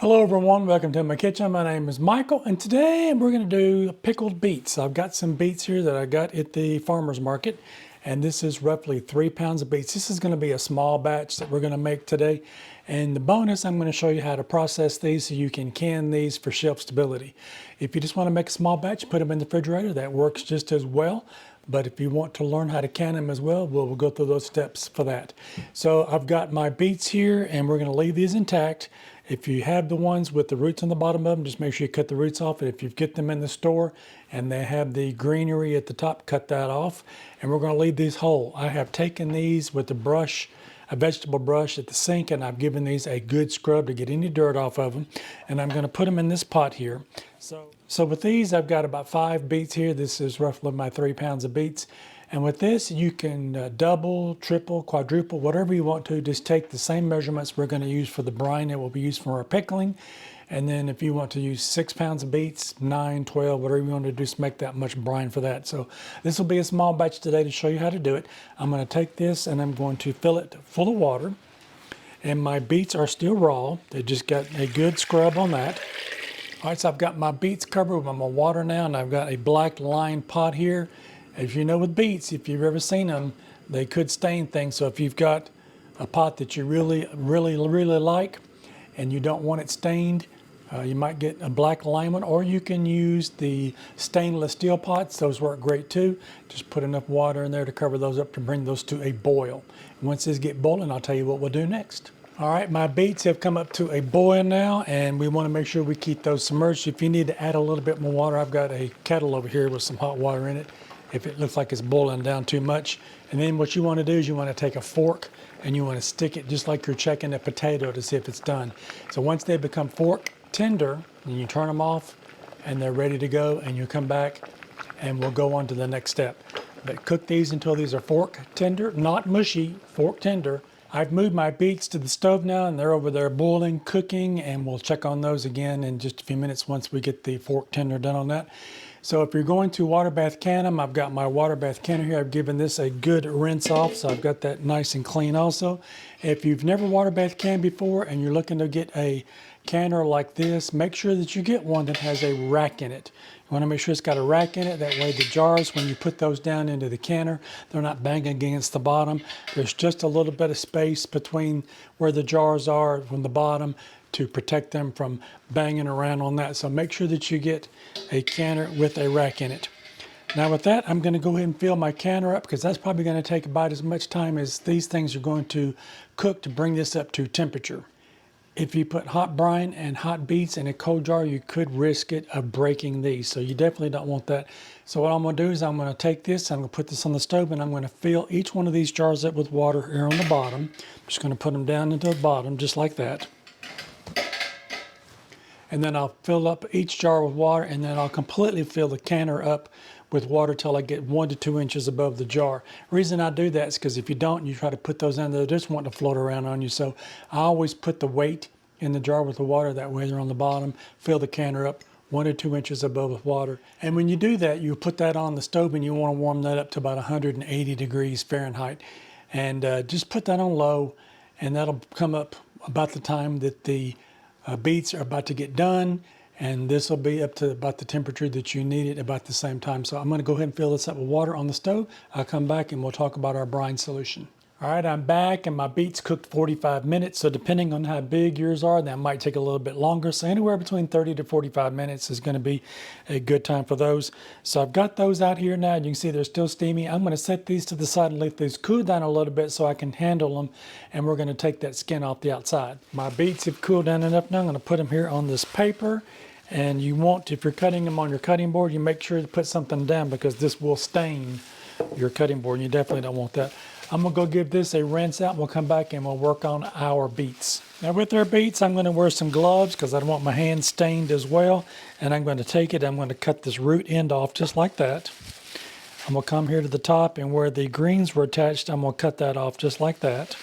Hello everyone, welcome to my kitchen. My name is Michael and today we're going to do pickled beets. I've got some beets here that I got at the farmer's market and this is roughly 3 pounds of beets. This is going to be a small batch that we're going to make today, and the bonus, I'm going to show you how to process these so you can can these for shelf stability. If you just want to make a small batch, put them in the refrigerator, that works just as well. But if you want to learn how to can them as well, we'll go through those steps for that. So I've got my beets here and we're going to leave these intact. If you have the ones with the roots on the bottom of them, just make sure you cut the roots off. And if you get them in the store and they have the greenery at the top, cut that off. And we're going to leave these whole. I have taken these with the brush, a vegetable brush at the sink, and I've given these a good scrub to get any dirt off of them. And I'm going to put them in this pot here. So with these, I've got about 5 beets here. This is roughly my 3 pounds of beets. And with this, you can double, triple, quadruple, whatever you want to. Just take the same measurements we're going to use for the brine that will be used for our pickling. And then if you want to use 6 pounds of beets, 9, 12, whatever you want to do, just make that much brine for that. So this will be a small batch today to show you how to do it. I'm going to take this and I'm going to fill it full of water. And my beets are still raw. They just got a good scrub on that. All right, so I've got my beets covered with my water now, and I've got a black lined pot here. As you know with beets, if you've ever seen them, they could stain things. So if you've got a pot that you really like and you don't want it stained, you might get a black lime one, or you can use the stainless steel pots. Those work great too. Just put enough water in there to cover those up to bring those to a boil. And once these get boiling, I'll tell you what we'll do next. All right, my beets have come up to a boil now, and we want to make sure we keep those submerged. If you need to add a little bit more water, I've got a kettle over here with some hot water in it if it looks like it's boiling down too much. And then what you want to do is you want to take a fork and you want to stick it just like you're checking a potato to see if it's done. So once they become fork tender, then you turn them off and they're ready to go, and you come back and we'll go on to the next step. But cook these until these are fork tender, not mushy, fork tender. I've moved my beets to the stove now and they're over there boiling, cooking, and we'll check on those again in just a few minutes once we get the fork tender done on that. So if you're going to water bath can them, I've got my water bath canner here. I've given this a good rinse off, so I've got that nice and clean also. If you've never water bath canned before and you're looking to get a canner like this, make sure that you get one that has a rack in it. You want to make sure it's got a rack in it. That way the jars, when you put those down into the canner, they're not banging against the bottom. There's just a little bit of space between where the jars are from the bottom to protect them from banging around on that. So make sure that you get a canner with a rack in it. Now with that, I'm going to go ahead and fill my canner up because that's probably going to take about as much time as these things are going to cook to bring this up to temperature. If you put hot brine and hot beets in a cold jar, you could risk it of breaking these. So you definitely don't want that. So what I'm going to do is I'm going to take this, I'm going to put this on the stove, and I'm going to fill each one of these jars up with water here on the bottom. I'm just going to put them down into the bottom just like that. And then I'll fill up each jar with water, and then I'll completely fill the canner up with water till I get 1 to 2 inches above the jar. The reason I do that is because if you don't, you try to put those in there, they just want to float around on you. So I always put the weight in the jar with the water, that way they're on the bottom, fill the canner up 1 to 2 inches above with water. And when you do that, you put that on the stove and you want to warm that up to about 180 degrees Fahrenheit. And just put that on low, and that'll come up about the time that the beets are about to get done, and this will be up to about the temperature that you need it about the same time. So I'm going to go ahead and fill this up with water on the stove. I'll come back and we'll talk about our brine solution. All right, I'm back and my beets cooked 45 minutes. So depending on how big yours are, that might take a little bit longer. So anywhere between 30 to 45 minutes is going to be a good time for those. So I've got those out here now. You can see they're still steamy. I'm going to set these to the side and let these cool down a little bit so I can handle them. And we're going to take that skin off the outside. My beets have cooled down enough now. I'm going to put them here on this paper. And you want, if you're cutting them on your cutting board, you make sure to put something down because this will stain your cutting board. And you definitely don't want that. I'm going to go give this a rinse out. We'll come back and we'll work on our beets. Now with our beets, I'm going to wear some gloves because I don't want my hands stained as well. And I'm going to take it, I'm going to cut this root end off just like that. I'm going to come here to the top, and where the greens were attached, I'm going to cut that off just like that.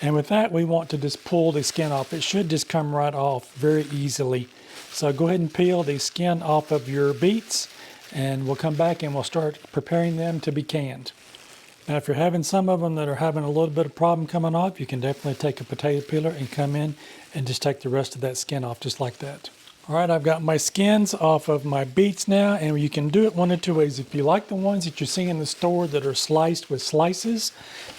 And with that, we want to just pull the skin off. It should just come right off very easily. So go ahead and peel the skin off of your beets, and we'll come back and we'll start preparing them to be canned. Now, if you're having some of them that are having a little bit of problem coming off, you can definitely take a potato peeler and come in and just take the rest of that skin off just like that. All right, I've got my skins off of my beets now, and you can do it one of two ways. If you like the ones that you see in the store that are sliced with slices,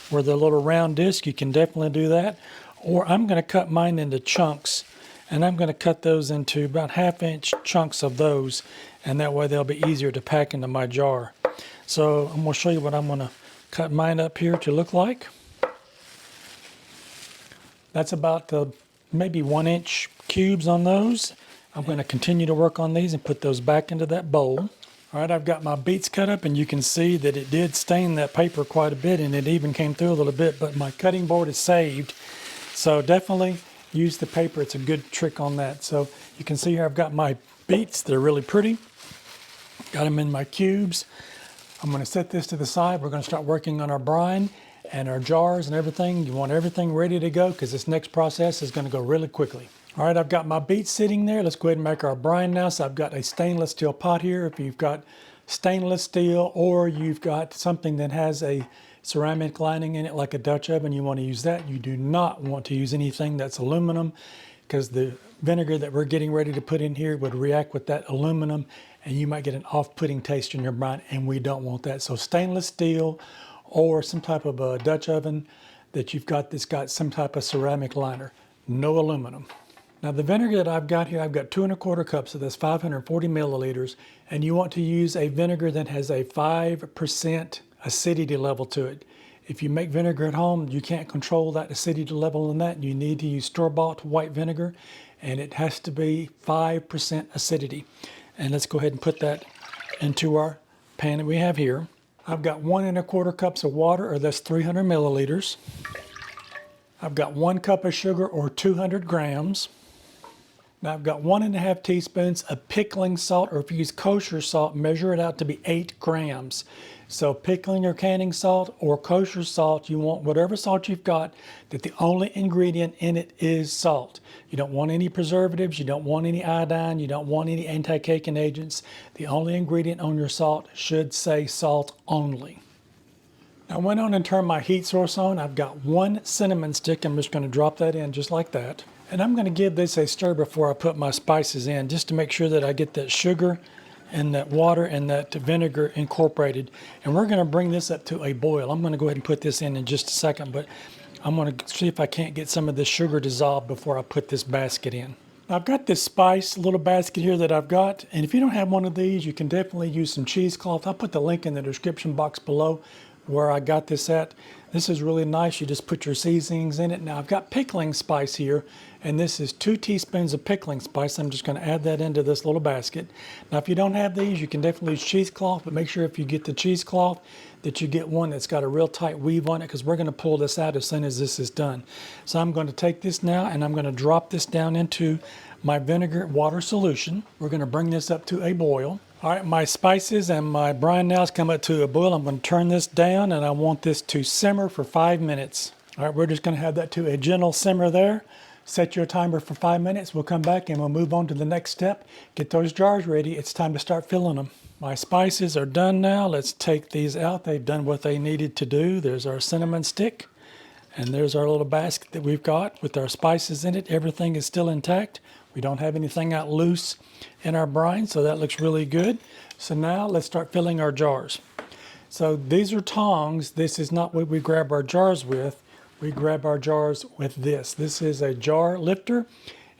where they're a little round disc, you can definitely do that. Or I'm going to cut mine into chunks, and I'm going to cut those into about 1/2-inch chunks of those, and that way they'll be easier to pack into my jar. So I'm going to show you what I'm going to cut mine up here to look like. That's about maybe 1-inch cubes on those. I'm going to continue to work on these and put those back into that bowl. All right, I've got my beets cut up, and you can see that it did stain that paper quite a bit, and it even came through a little bit, but my cutting board is saved. So definitely use the paper. It's a good trick on that. So you can see here I've got my beets. They're really pretty. Got them in my cubes. I'm going to set this to the side. We're going to start working on our brine and our jars and everything. You want everything ready to go because this next process is going to go really quickly. All right, I've got my beets sitting there. Let's go ahead and make our brine now. So I've got a stainless steel pot here. If you've got stainless steel or you've got something that has a ceramic lining in it like a Dutch oven, you want to use that. You do not want to use anything that's aluminum because the vinegar that we're getting ready to put in here would react with that aluminum and you might get an off-putting taste in your brine, and we don't want that. So stainless steel or some type of a Dutch oven that you've got that's got some type of ceramic liner, no aluminum. Now the vinegar that I've got here, I've got 2 1/4 cups, so that's 540 milliliters, and you want to use a vinegar that has a 5% acidity level to it. If you make vinegar at home, you can't control that acidity level in that. You need to use store-bought white vinegar, and it has to be 5% acidity. And let's go ahead and put that into our pan that we have here. I've got 1 1/4 cups of water, or that's 300 milliliters. I've got 1 cup of sugar, or 200 grams. Now I've got 1 1/2 teaspoons of pickling salt, or if you use kosher salt, measure it out to be 8 grams. So pickling or canning salt or kosher salt, you want whatever salt you've got, that the only ingredient in it is salt. You don't want any preservatives, you don't want any iodine, you don't want any anti-caking agents. The only ingredient on your salt should say salt only. I went on and turned my heat source on. I've got 1 cinnamon stick. I'm just going to drop that in just like that. And I'm going to give this a stir before I put my spices in, just to make sure that I get that sugar and that water and that vinegar incorporated. And we're going to bring this up to a boil. I'm going to go ahead and put this in just a second, but I'm going to see if I can't get some of this sugar dissolved before I put this basket in. Now, I've got this spice little basket here that I've got, and if you don't have one of these, you can definitely use some cheesecloth. I'll put the link in the description box below where I got this at. This is really nice. You just put your seasonings in it. Now I've got pickling spice here, and this is 2 teaspoons of pickling spice. I'm just going to add that into this little basket. Now if you don't have these, you can definitely use cheesecloth, but make sure if you get the cheesecloth that you get one that's got a real tight weave on it, because we're going to pull this out as soon as this is done. So I'm going to take this now and I'm going to drop this down into my vinegar water solution. We're going to bring this up to a boil. All right, my spices and my brine now has come up to a boil. I'm going to turn this down and I want this to simmer for 5 minutes. All right, we're just going to have that to a gentle simmer there. Set your timer for 5 minutes. We'll come back and we'll move on to the next step. Get those jars ready. It's time to start filling them. My spices are done now. Let's take these out. They've done what they needed to do. There's our cinnamon stick. And there's our little basket that we've got with our spices in it. Everything is still intact. We don't have anything out loose in our brine, so that looks really good. So now let's start filling our jars. So these are tongs. This is not what we grab our jars with. We grab our jars with this. This is a jar lifter,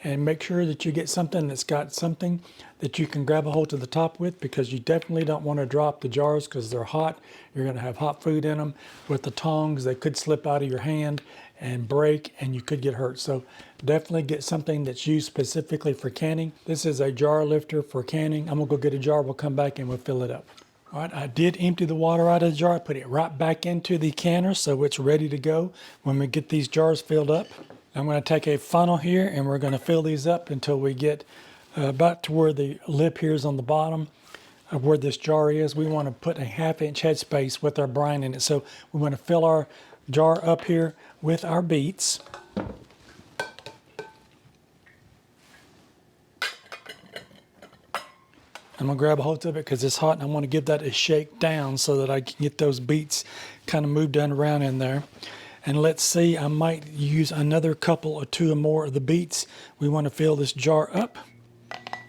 and make sure that you get something that's got something that you can grab a hold to the top with, because you definitely don't want to drop the jars because they're hot. You're going to have hot food in them. With the tongs, they could slip out of your hand and break, and you could get hurt. So definitely get something that's used specifically for canning. This is a jar lifter for canning. I'm gonna go get a jar, we'll come back and we'll fill it up. All right, I did empty the water out of the jar. I put it right back into the canner so it's ready to go when we get these jars filled up. I'm gonna take a funnel here and we're gonna fill these up until we get about to where the lip here is on the bottom of where this jar is. We want to put a 1/2 inch headspace with our brine in it. So we want to fill our jar up here with our beets. I'm gonna grab a hold of it because it's hot and I want to give that a shake down so that I can get those beets kind of moved down around in there. And let's see, I might use another couple or two or more of the beets. We want to fill this jar up,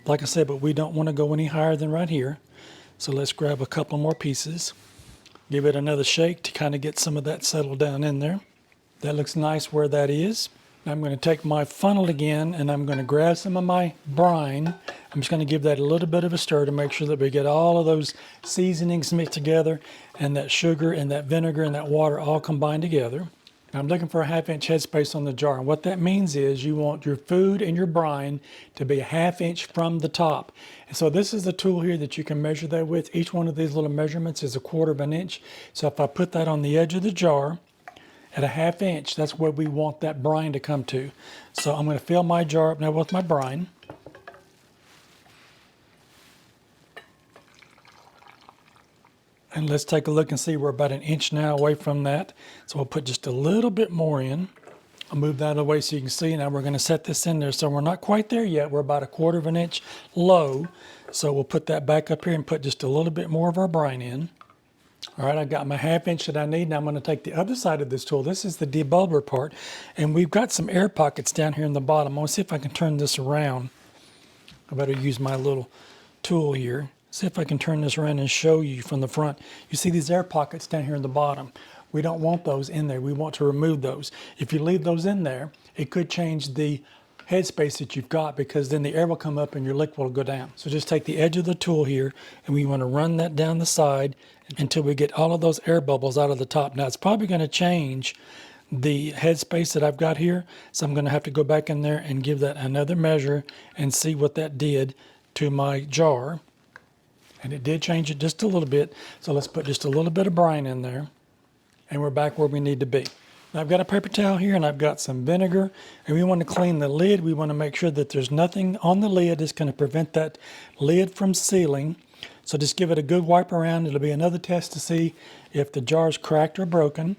like I said, but we don't want to go any higher than right here. So let's grab a couple more pieces. Give it another shake to kind of get some of that settled down in there. That looks nice where that is. I'm going to take my funnel again and I'm going to grab some of my brine. I'm just going to give that a little bit of a stir to make sure that we get all of those seasonings mixed together and that sugar and that vinegar and that water all combined together. I'm looking for a 1/2 inch headspace on the jar. And what that means is you want your food and your brine to be a 1/2 inch from the top. And so this is the tool here that you can measure that with. Each one of these little measurements is 1/4 inch. So if I put that on the edge of the jar, at a 1/2 inch, that's where we want that brine to come to. So I'm going to fill my jar up now with my brine. And let's take a look and see we're about 1 inch now away from that. So we'll put just a little bit more in. I'll move that away so you can see. Now we're going to set this in there. So we're not quite there yet. We're about 1/4 inch low. So we'll put that back up here and put just a little bit more of our brine in. All right, I got my 1/2 inch that I need. Now I'm going to take the other side of this tool. This is the debulber part. And we've got some air pockets down here in the bottom. I want to see if I can turn this around. I better use my little tool here. See if I can turn this around and show you from the front. You see these air pockets down here in the bottom. We don't want those in there. We want to remove those. If you leave those in there, it could change the headspace that you've got because then the air will come up and your liquid will go down. So just take the edge of the tool here and we want to run that down the side until we get all of those air bubbles out of the top. Now it's probably going to change the headspace that I've got here. So I'm going to have to go back in there and give that another measure and see what that did to my jar. And it did change it just a little bit. So let's put just a little bit of brine in there. And we're back where we need to be. Now I've got a paper towel here and I've got some vinegar. And we want to clean the lid. We want to make sure that there's nothing on the lid that's going to prevent that lid from sealing. So just give it a good wipe around. It'll be another test to see if the jar is cracked or broken.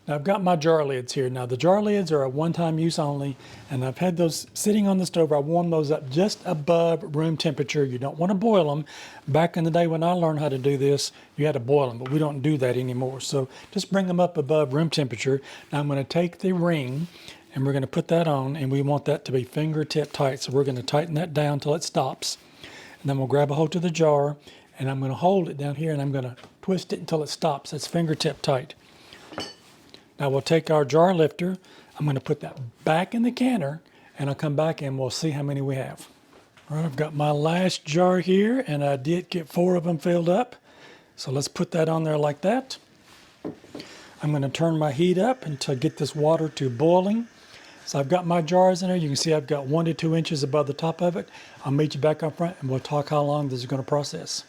Now I've got my jar lids here. Now the jar lids are a one-time use only, and I've had those sitting on the stove. I warm those up just above room temperature. You don't want to boil them. Back in the day when I learned how to do this, you had to boil them, but we don't do that anymore. So just bring them up above room temperature. Now I'm going to take the ring and we're going to put that on, and we want that to be fingertip tight. So we're going to tighten that down till it stops. And then we'll grab a hold of the jar and I'm going to hold it down here and I'm going to twist it until it stops. That's fingertip tight. Now we'll take our jar lifter. I'm going to put that back in the canner and I'll come back and we'll see how many we have. All right, I've got my last jar here and I did get 4 of them filled up. So let's put that on there like that. I'm going to turn my heat up until I get this water to boiling. So I've got my jars in there. You can see I've got 1 to 2 inches above the top of it. I'll meet you back up front and we'll talk how long this is going to process.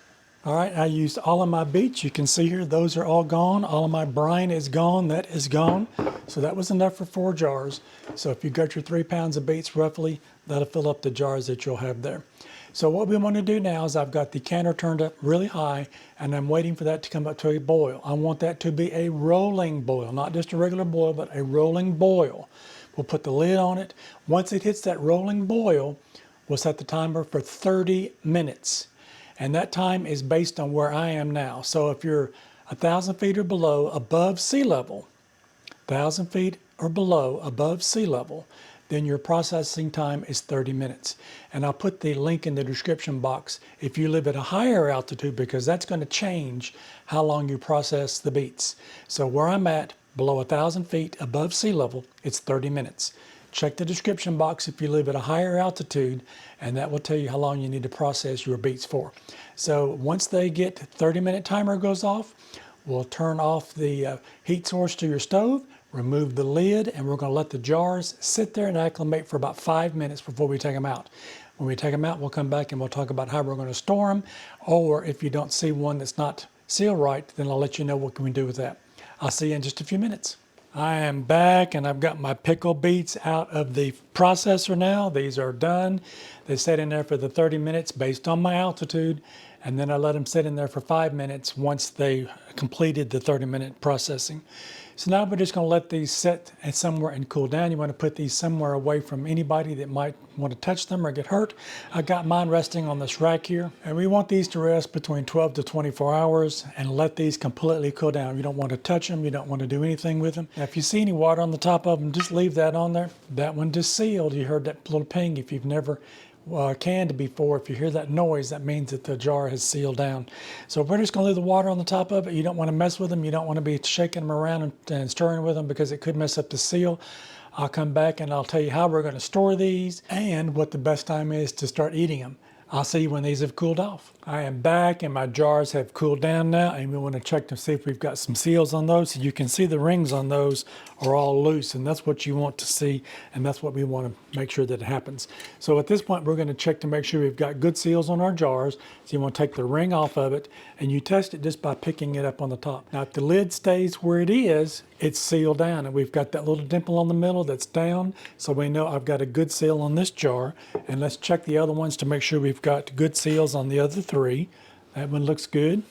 All right, I used all of my beets. You can see here, those are all gone. All of my brine is gone. That is gone. So that was enough for 4 jars. So if you got your 3 pounds of beets roughly, that'll fill up the jars that you'll have there. So what we want to do now is I've got the canner turned up really high and I'm waiting for that to come up to a boil. I want that to be a rolling boil, not just a regular boil, but a rolling boil. We'll put the lid on it. Once it hits that rolling boil, we'll set the timer for 30 minutes. And that time is based on where I am now. So if you're 1,000 feet or below above sea level, 1,000 feet or below above sea level, then your processing time is 30 minutes. And I'll put the link in the description box if you live at a higher altitude, because that's going to change how long you process the beets. So where I'm at, below 1,000 feet above sea level, it's 30 minutes. Check the description box if you live at a higher altitude, and that will tell you how long you need to process your beets for. So once they get 30-minute timer goes off, we'll turn off the heat source to your stove, remove the lid, and we're going to let the jars sit there and acclimate for about 5 minutes before we take them out. When we take them out, we'll come back and we'll talk about how we're going to store them, or if you don't see one that's not sealed right, then I'll let you know what we can do with that. I'll see you in just a few minutes. I am back and I've got my pickled beets out of the processor now. These are done. They sat in there for the 30 minutes based on my altitude, and then I let them sit in there for 5 minutes once they completed the 30-minute processing. So now we're just going to let these sit at somewhere and cool down. You want to put these somewhere away from anybody that might want to touch them or get hurt. I got mine resting on this rack here, and we want these to rest between 12 to 24 hours and let these completely cool down. You don't want to touch them. You don't want to do anything with them. Now, if you see any water on the top of them, just leave that on there. That one just sealed. You heard that little ping. If you've never canned before, if you hear that noise, that means that the jar has sealed down. So we're just going to leave the water on the top of it. You don't want to mess with them. You don't want to be shaking them around and stirring with them because it could mess up the seal. I'll come back and I'll tell you how we're going to store these and what the best time is to start eating them. I'll see you when these have cooled off. I am back and my jars have cooled down now, and we want to check to see if we've got some seals on those. So you can see the rings on those are all loose, and that's what you want to see, and that's what we want to make sure that it happens. So at this point, we're going to check to make sure we've got good seals on our jars. So you want to take the ring off of it, and you test it just by picking it up on the top. Now, if the lid stays where it is, it's sealed down, and we've got that little dimple on the middle that's down, so we know I've got a good seal on this jar. And let's check the other ones to make sure we've got good seals on the other three. That one looks good.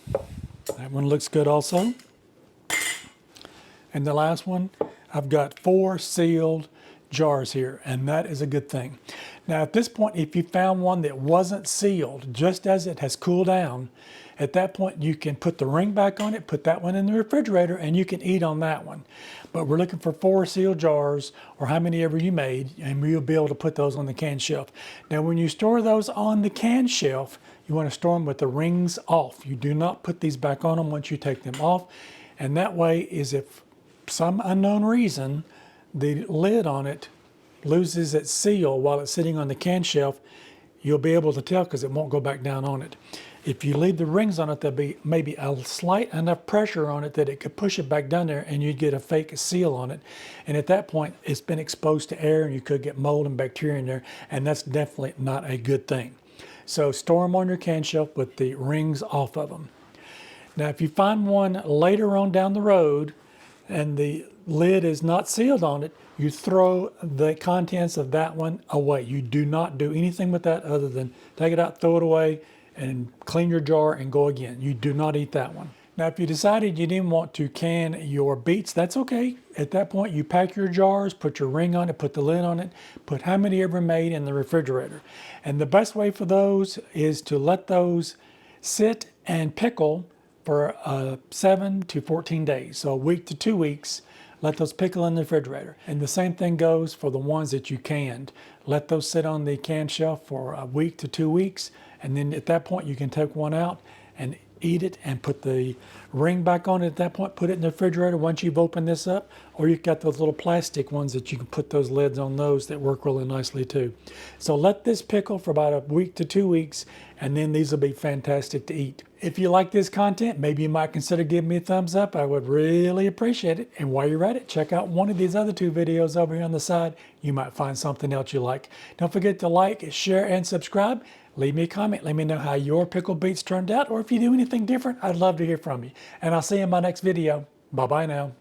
That one looks good also. And the last one, I've got 4 sealed jars here, and that is a good thing. Now at this point, if you found one that wasn't sealed, just as it has cooled down, at that point you can put the ring back on it, put that one in the refrigerator, and you can eat on that one. But we're looking for 4 sealed jars, or how many ever you made, and we'll be able to put those on the can shelf. Now when you store those on the can shelf, you want to store them with the rings off. You do not put these back on them once you take them off. And that way is if some unknown reason the lid on it loses its seal while it's sitting on the can shelf, you'll be able to tell because it won't go back down on it. If you leave the rings on it, there'll be maybe a slight enough pressure on it that it could push it back down there and you'd get a fake seal on it. And at that point, it's been exposed to air and you could get mold and bacteria in there, and that's definitely not a good thing. So store them on your can shelf with the rings off of them. Now, if you find one later on down the road and the lid is not sealed on it, you throw the contents of that one away. You do not do anything with that other than take it out, throw it away, and clean your jar and go again. You do not eat that one. Now, if you decided you didn't want to can your beets, that's okay. At that point, you pack your jars, put your ring on it, put the lid on it, put how many ever made in the refrigerator. And the best way for those is to let those sit and pickle for 7 to 14 days. So a week to 2 weeks, let those pickle in the refrigerator. And the same thing goes for the ones that you canned. Let those sit on the can shelf for a week to 2 weeks. And then at that point, you can take one out and eat it and put the ring back on it at that point, put it in the refrigerator once you've opened this up, or you've got those little plastic ones that you can put those lids on those that work really nicely too. So let this pickle for about a week to 2 weeks, and then these will be fantastic to eat. If you like this content, maybe you might consider giving me a thumbs up. I would really appreciate it. And while you're at it, check out one of these other 2 videos over here on the side. You might find something else you like. Don't forget to like, share, and subscribe. Leave me a comment. Let me know how your pickled beets turned out, or if you do anything different, I'd love to hear from you. And I'll see you in my next video. Bye-bye now.